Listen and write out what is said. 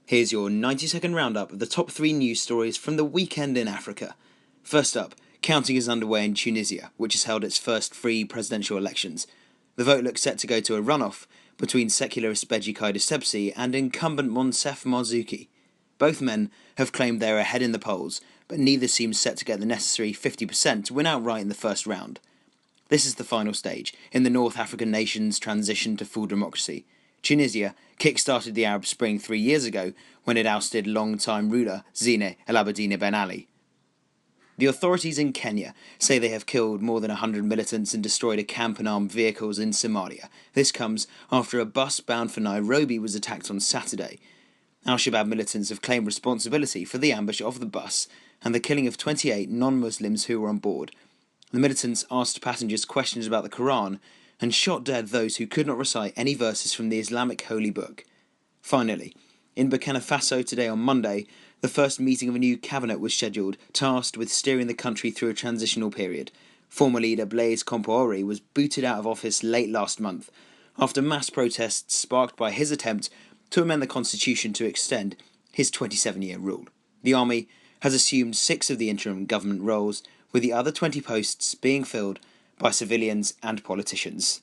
Here's your 90-second roundup of the top 3 news stories from the weekend in Africa. First up, counting is underway in Tunisia, which has held its first free presidential elections. The vote looks set to go to a runoff between secularist Beji Caid Essebsi and incumbent Monsef Marzouki. Both men have claimed they are ahead in the polls, but neither seems set to get the necessary 50% to win outright in the first round. This is the final stage in the North African nation's transition to full democracy. Tunisia kick-started the Arab Spring 3 years ago when it ousted long-time ruler Zine El Abidine Ben Ali. The authorities in Kenya say they have killed more than 100 militants and destroyed a camp and armed vehicles in Somalia. This comes after a bus bound for Nairobi was attacked on Saturday. Al-Shabaab militants have claimed responsibility for the ambush of the bus and the killing of 28 non-Muslims who were on board. The militants asked passengers questions about the Quran and shot dead those who could not recite any verses from the Islamic holy book. Finally, in Burkina Faso today on Monday, the first meeting of a new cabinet was scheduled, tasked with steering the country through a transitional period. Former leader Blaise Compaoré was booted out of office late last month after mass protests sparked by his attempt to amend the constitution to extend his 27-year rule. The army has assumed 6 of the interim government roles, with the other 20 posts being filled by civilians and politicians.